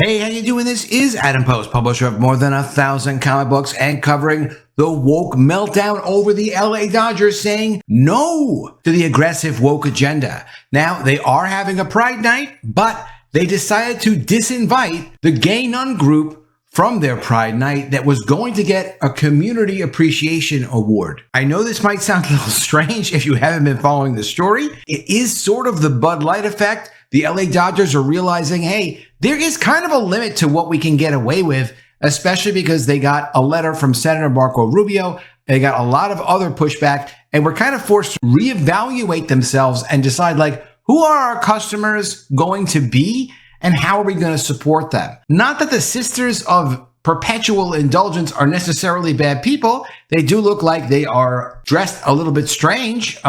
Hey, how you doing? This is Adam Post, publisher of more than 1,000 comic books and covering the woke meltdown over the LA Dodgers, saying no to the aggressive woke agenda. Now, they are having a Pride night, but they decided to disinvite the gay NUN group from their Pride night that was going to get a Community Appreciation Award. I know this might sound a little strange if you haven't been following the story. It is sort of the Bud Light effect. The LA Dodgers are realizing, hey, there is kind of a limit to what we can get away with, especially because they got a letter from Senator Marco Rubio. They got a lot of other pushback, and we're kind of forced to reevaluate themselves and decide, like, who are our customers going to be and how are we going to support them? Not that the Sisters of Perpetual Indulgence are necessarily bad people. They do look like they are dressed a little bit strange.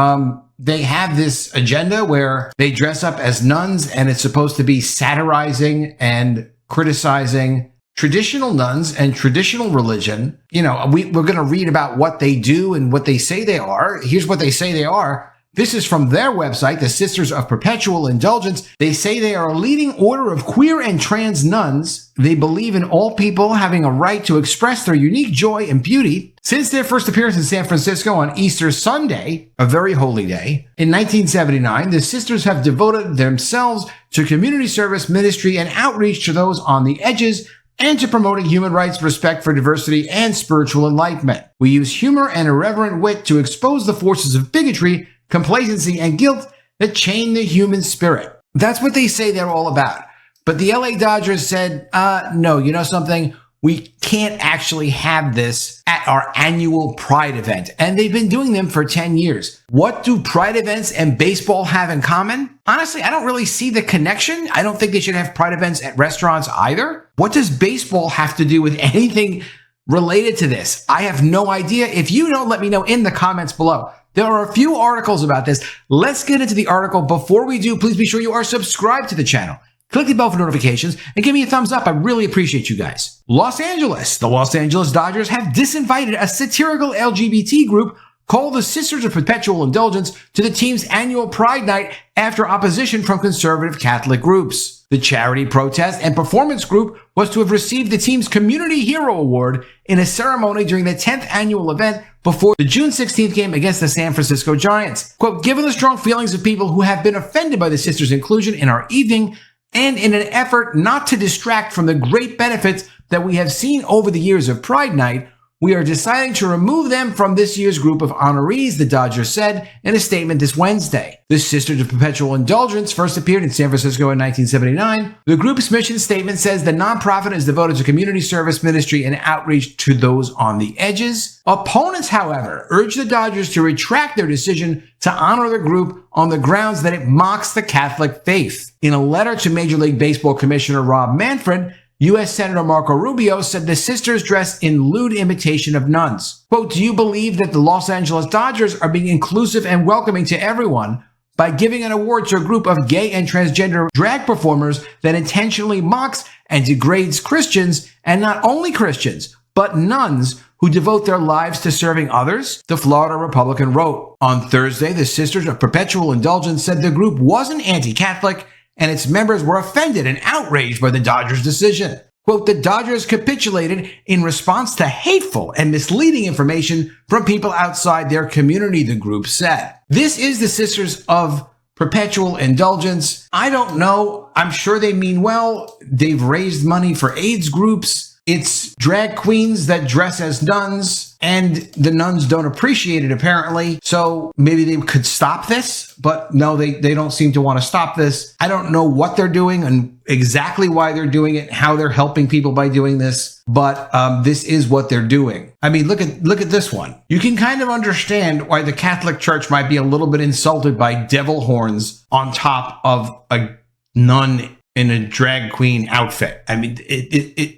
They have this agenda where they dress up as nuns, and it's supposed to be satirizing and criticizing traditional nuns and traditional religion. You know, we're going to read about what they do and what they say they are. Here's what they say they are. This is from their website, the Sisters of Perpetual Indulgence. They say they are a leading order of queer and trans nuns. They believe in all people having a right to express their unique joy and beauty. Since their first appearance in San Francisco on Easter Sunday, a very holy day, in 1979, the sisters have devoted themselves to community service, ministry, and outreach to those on the edges, and to promoting human rights, respect for diversity, and spiritual enlightenment. We use humor and irreverent wit to expose the forces of bigotry, complacency, and guilt that chain the human spirit. That's what they say they're all about. But the LA Dodgers said, no, you know something? We can't actually have this at our annual Pride event. And they've been doing them for 10 years. What do Pride events and baseball have in common? Honestly, I don't really see the connection. I don't think they should have Pride events at restaurants either. What does baseball have to do with anything related to this? I have no idea. If you know, let me know in the comments below. There are a few articles about this. Let's get into the article. Before we do, please be sure you are subscribed to the channel. Click the bell for notifications and give me a thumbs up. I really appreciate you guys. Los Angeles. The Los Angeles Dodgers have disinvited a satirical LGBT group called the Sisters of Perpetual Indulgence to the team's annual Pride Night after opposition from conservative Catholic groups. The charity, protest, and performance group was to have received the team's Community Hero Award in a ceremony during the 10th annual event before the June 16th game against the San Francisco Giants. Quote, given the strong feelings of people who have been offended by the sisters' inclusion in our evening, and in an effort not to distract from the great benefits that we have seen over the years of Pride Night, we are deciding to remove them from this year's group of honorees, the Dodgers said in a statement this Wednesday. The Sisters of Perpetual Indulgence first appeared in San Francisco in 1979. The group's mission statement says the nonprofit is devoted to community service, ministry, and outreach to those on the edges. Opponents, however, urged the Dodgers to retract their decision to honor the group on the grounds that it mocks the Catholic faith. In a letter to Major League Baseball Commissioner Rob Manfred, U.S. Senator Marco Rubio said the sisters dress in lewd imitation of nuns. Quote, do you believe that the Los Angeles Dodgers are being inclusive and welcoming to everyone by giving an award to a group of gay and transgender drag performers that intentionally mocks and degrades Christians, and not only Christians, but nuns who devote their lives to serving others? The Florida Republican wrote. On Thursday, the Sisters of Perpetual Indulgence said the group wasn't anti-Catholic, and its members were offended and outraged by the Dodgers' decision. Quote, the Dodgers capitulated in response to hateful and misleading information from people outside their community, the group said. This is the Sisters of Perpetual Indulgence. I don't know. I'm sure they mean well. They've raised money for AIDS groups. It's drag queens that dress as nuns, and the nuns don't appreciate it, apparently. So maybe they could stop this, but no, they don't seem to want to stop this. I don't know what they're doing and exactly why they're doing it, how they're helping people by doing this, but this is what they're doing. I mean, look at this one. You can kind of understand why the Catholic Church might be a little bit insulted by devil horns on top of a nun in a drag queen outfit. I mean,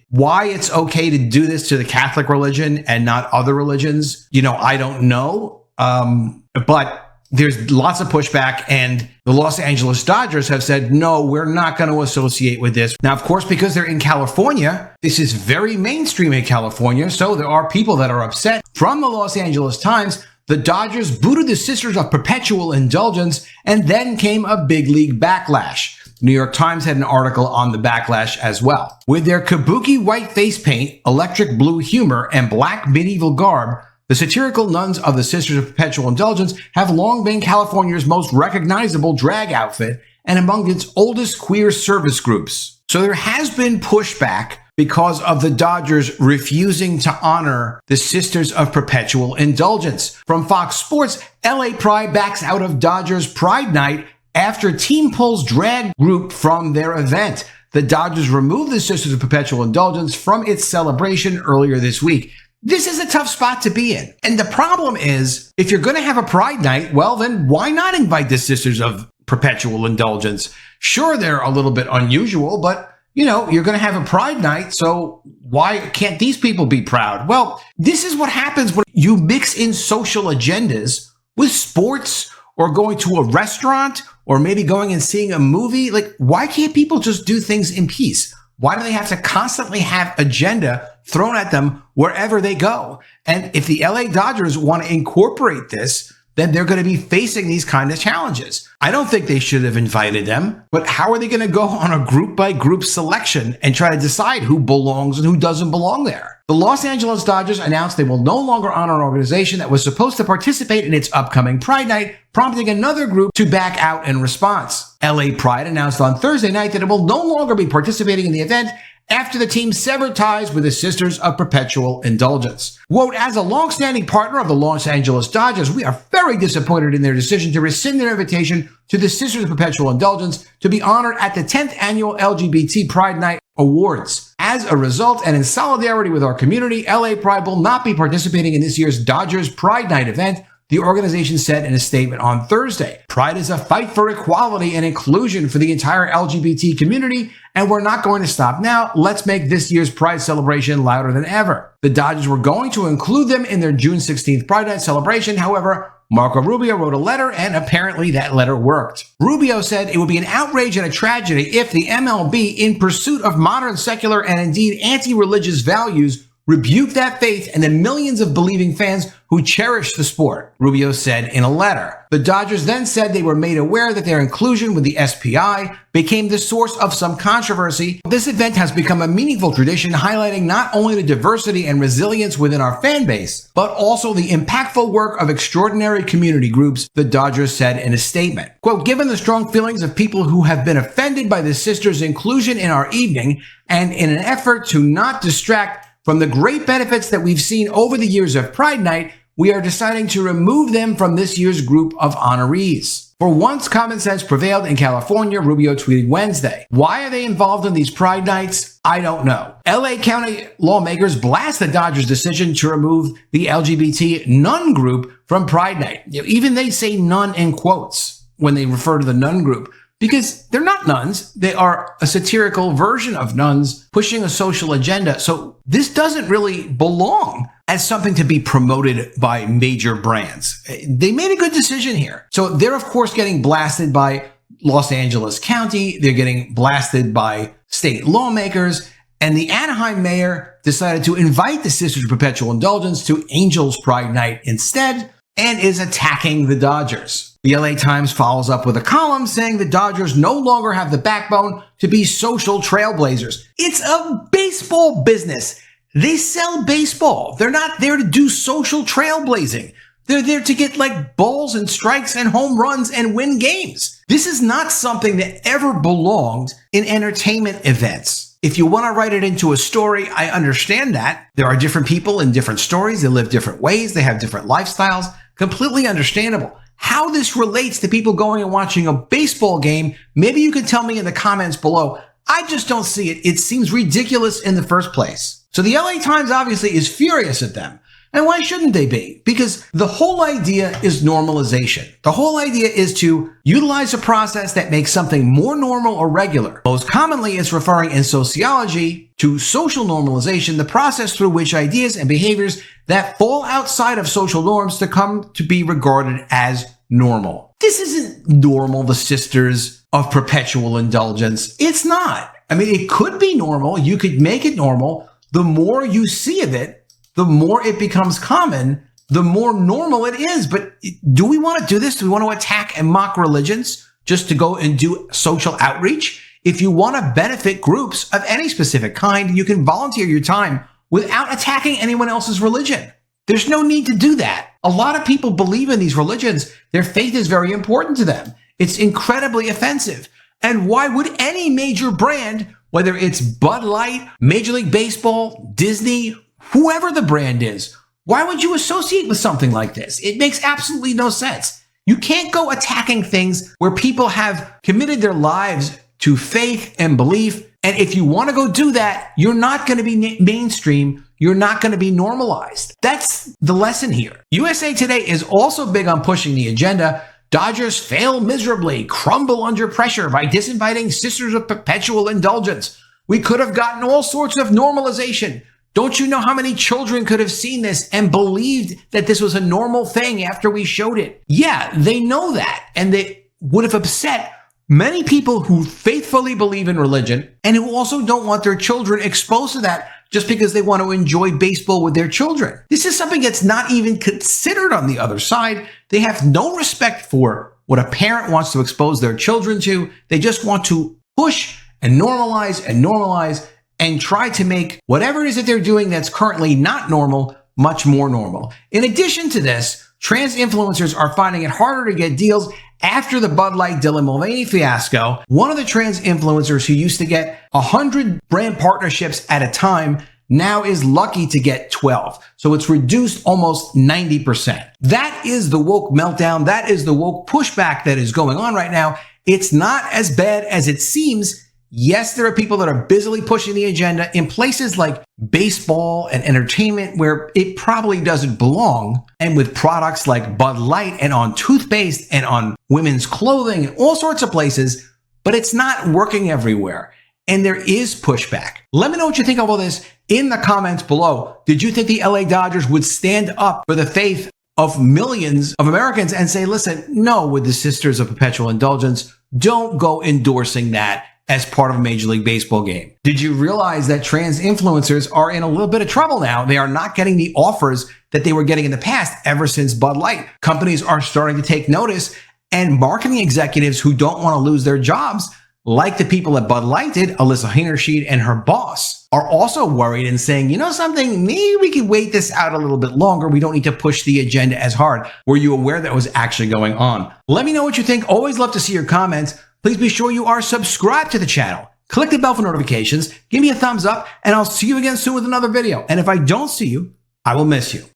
why it's okay to do this to the Catholic religion and not other religions, you know, I don't know. But there's lots of pushback, and the Los Angeles Dodgers have said, no, we're not going to associate with this. Now, of course, because they're in California, this is very mainstream in California. So there are people that are upset. From the Los Angeles Times, the Dodgers booted the Sisters of Perpetual Indulgence, and then came a big league backlash. New York Times had an article on the Backlash as well. With their kabuki white face paint, electric blue humor, and black medieval garb, the satirical nuns of the Sisters of Perpetual Indulgence have long been California's most recognizable drag outfit and among its oldest queer service groups. So there has been pushback because of the Dodgers refusing to honor the Sisters of Perpetual Indulgence. From Fox Sports, LA Pride backs out of Dodgers Pride Night after team pulls drag group from their event. The Dodgers removed the Sisters of Perpetual Indulgence from its celebration earlier this week. This is a tough spot to be in. And the problem is, if you're going to have a Pride Night, well, then why not invite the Sisters of Perpetual Indulgence? Sure, they're a little bit unusual, but you're going to have a Pride Night, so why can't these people be proud? Well, this is what happens when you mix in social agendas with sports or going to a restaurant or maybe going and seeing a movie. Like, why can't people just do things in peace? Why do they have to constantly have agenda thrown at them wherever they go? And if the LA Dodgers want to incorporate this, then they're going to be facing these kind of challenges. I don't think they should have invited them, but how are they going to go on a group by group selection and try to decide who belongs and who doesn't belong there? The Los Angeles Dodgers announced they will no longer honor an organization that was supposed to participate in its upcoming Pride Night, prompting another group to back out in response. LA Pride announced on Thursday night that it will no longer be participating in the event after the team severed ties with the Sisters of Perpetual Indulgence. Quote, as a long-standing partner of the Los Angeles Dodgers, we are very disappointed in their decision to rescind their invitation to the Sisters of Perpetual Indulgence to be honored at the 10th annual LGBT Pride Night Awards. As a result, and in solidarity with our community, LA Pride will not be participating in this year's Dodgers Pride Night event, the organization said in a statement on Thursday. Pride is a fight for equality and inclusion for the entire LGBT community, and we're not going to stop now. Let's make this year's Pride celebration louder than ever. The Dodgers were going to include them in their June 16th Pride Night celebration. However, Marco Rubio wrote a letter, and apparently that letter worked. Rubio said it would be an outrage and a tragedy if the MLB, in pursuit of modern secular and indeed anti-religious values, rebuke that faith and the millions of believing fans who cherish the sport, Rubio said in a letter. The Dodgers then said they were made aware that their inclusion with the SPI became the source of some controversy. This event has become a meaningful tradition, highlighting not only the diversity and resilience within our fan base, but also the impactful work of extraordinary community groups, the Dodgers said in a statement. Quote, given the strong feelings of people who have been offended by the sisters' inclusion in our evening, and in an effort to not distract from the great benefits that we've seen over the years of Pride Night, we are deciding to remove them from this year's group of honorees. For once, common sense prevailed in California, Rubio tweeted Wednesday. Why are they involved in these Pride Nights? I don't know. LA County lawmakers blast the Dodgers' decision to remove the LGBT NUN group from Pride Night. Even they say NUN in quotes when they refer to the NUN group, because they're not nuns. They are a satirical version of nuns pushing a social agenda. So this doesn't really belong as something to be promoted by major brands. They made a good decision here. So they're, of course, getting blasted by Los Angeles County. They're getting blasted by state lawmakers. And the Anaheim mayor decided to invite the Sisters of Perpetual Indulgence to Angels Pride Night instead, and is attacking the Dodgers. The LA Times follows up with a column saying the Dodgers no longer have the backbone to be social trailblazers. It's a baseball business. They sell baseball. They're not there to do social trailblazing. They're there to get like balls and strikes and home runs and win games. This is not something that ever belonged in entertainment events. If you want to write it into a story, I understand that. There are different people in different stories. They live different ways. They have different lifestyles. Completely understandable. How this relates to people going and watching a baseball game, maybe you can tell me in the comments below. I just don't see it. It seems ridiculous in the first place. So the LA Times obviously is furious at them. And why shouldn't they be? Because the whole idea is normalization. The whole idea is to utilize a process that makes something more normal or regular. Most commonly, it's referring in sociology to social normalization, the process through which ideas and behaviors that fall outside of social norms to come to be regarded as normal. This isn't normal, the Sisters of Perpetual Indulgence. It's not. I mean, it could be normal. You could make it normal. The more you see of it, the more it becomes common, the more normal it is. But do we want to do this? Do we want to attack and mock religions? just to go and do social outreach. If you want to benefit groups of any specific kind, you can volunteer your time without attacking anyone else's religion. There's no need to do that. A lot of people believe in these religions. Their faith is very important to them. It's incredibly offensive. And why would any major brand, whether it's Bud Light, Major League Baseball, Disney, whoever the brand is, why would you associate with something like this? It makes absolutely no sense. You can't go attacking things where people have committed their lives to faith and belief. And if you want to go do that, you're not going to be mainstream. You're not going to be normalized. That's the lesson here. USA Today is also big on pushing the agenda. Dodgers fail miserably, crumble under pressure by disinviting Sisters of Perpetual Indulgence. We could have gotten all sorts of normalization. Don't you know how many children could have seen this and believed that this was a normal thing after we showed it? Yeah, they know that, and they would have upset many people who faithfully believe in religion and who also don't want their children exposed to that just because they want to enjoy baseball with their children. This is something that's not even considered on the other side. They have no respect for what a parent wants to expose their children to. They just want to push and normalize and try to make whatever it is that they're doing that's currently not normal much more normal. In addition to this, trans influencers are finding it harder to get deals after the Bud Light Dylan Mulvaney fiasco. One of the trans influencers who used to get 100 brand partnerships at a time now is lucky to get 12. So it's reduced almost 90%. That is the woke meltdown. That is the woke pushback that is going on right now. It's not as bad as it seems. Yes, there are people that are busily pushing the agenda in places like baseball and entertainment where it probably doesn't belong, and with products like Bud Light and on toothpaste and on women's clothing and all sorts of places, but it's not working everywhere. And there is pushback. Let me know what you think of all this in the comments below. Did you think the LA Dodgers would stand up for the faith of millions of Americans and say, listen, no, with the Sisters of Perpetual Indulgence, don't go endorsing that as part of a Major League Baseball game? Did you realize that trans influencers are in a little bit of trouble now? They are not getting the offers that they were getting in the past ever since Bud Light. Companies are starting to take notice, and marketing executives who don't want to lose their jobs, like the people at Bud Light did, Alyssa Heinerscheid and her boss, are also worried and saying, you know something, maybe we could wait this out a little bit longer. We don't need to push the agenda as hard. Were you aware that was actually going on? Let me know what you think. Always love to see your comments. Please be sure you are subscribed to the channel. Click the bell for notifications. Give me a thumbs up, and I'll see you again soon with another video. And if I don't see you, I will miss you.